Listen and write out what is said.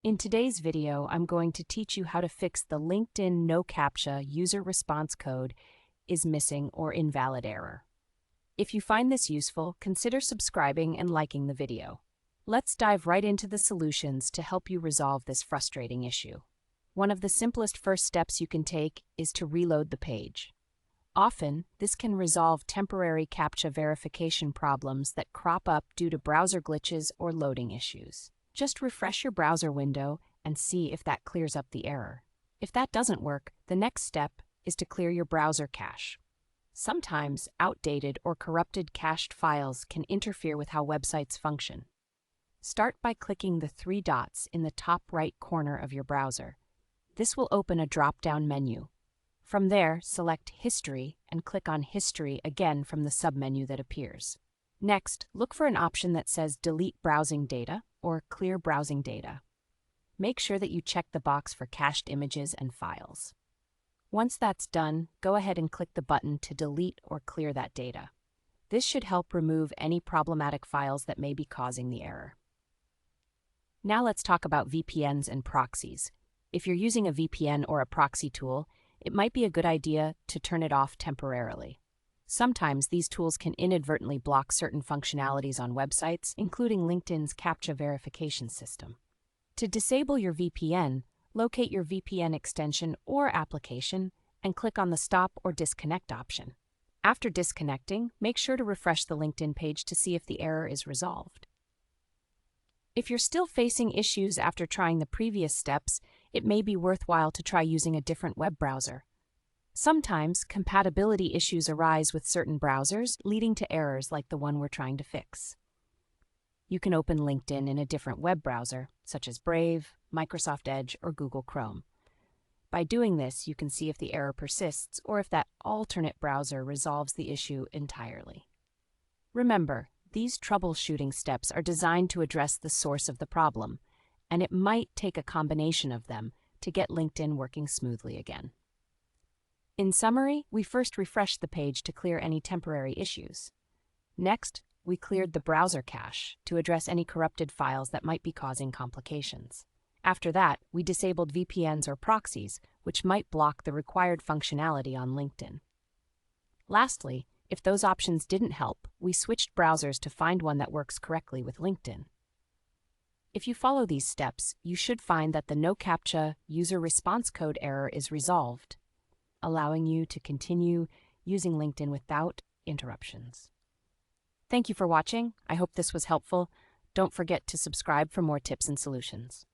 In today's video, I'm going to teach you how to fix the LinkedIn noCaptcha user response code is missing or invalid error. If you find this useful, consider subscribing and liking the video. Let's dive right into the solutions to help you resolve this frustrating issue. One of the simplest first steps you can take is to reload the page. Often, this can resolve temporary CAPTCHA verification problems that crop up due to browser glitches or loading issues. Just refresh your browser window and see if that clears up the error. If that doesn't work, the next step is to clear your browser cache. Sometimes outdated or corrupted cached files can interfere with how websites function. Start by clicking the three dots in the top right corner of your browser. This will open a drop-down menu. From there, select History and click on History again from the submenu that appears. Next, look for an option that says Delete Browsing Data or Clear Browsing Data. Make sure that you check the box for cached images and files. Once that's done, go ahead and click the button to delete or clear that data. This should help remove any problematic files that may be causing the error. Now let's talk about VPNs and proxies. If you're using a VPN or a proxy tool, it might be a good idea to turn it off temporarily. Sometimes these tools can inadvertently block certain functionalities on websites, including LinkedIn's CAPTCHA verification system. To disable your VPN, locate your VPN extension or application and click on the Stop or Disconnect option. After disconnecting, make sure to refresh the LinkedIn page to see if the error is resolved. If you're still facing issues after trying the previous steps, it may be worthwhile to try using a different web browser. Sometimes, compatibility issues arise with certain browsers, leading to errors like the one we're trying to fix. You can open LinkedIn in a different web browser, such as Brave, Microsoft Edge, or Google Chrome. By doing this, you can see if the error persists or if that alternate browser resolves the issue entirely. Remember, these troubleshooting steps are designed to address the source of the problem, and it might take a combination of them to get LinkedIn working smoothly again. In summary, we first refreshed the page to clear any temporary issues. Next, we cleared the browser cache to address any corrupted files that might be causing complications. After that, we disabled VPNs or proxies, which might block the required functionality on LinkedIn. Lastly, if those options didn't help, we switched browsers to find one that works correctly with LinkedIn. If you follow these steps, you should find that the noCaptcha user response code error is resolved, allowing you to continue using LinkedIn without interruptions. Thank you for watching. I hope this was helpful. Don't forget to subscribe for more tips and solutions.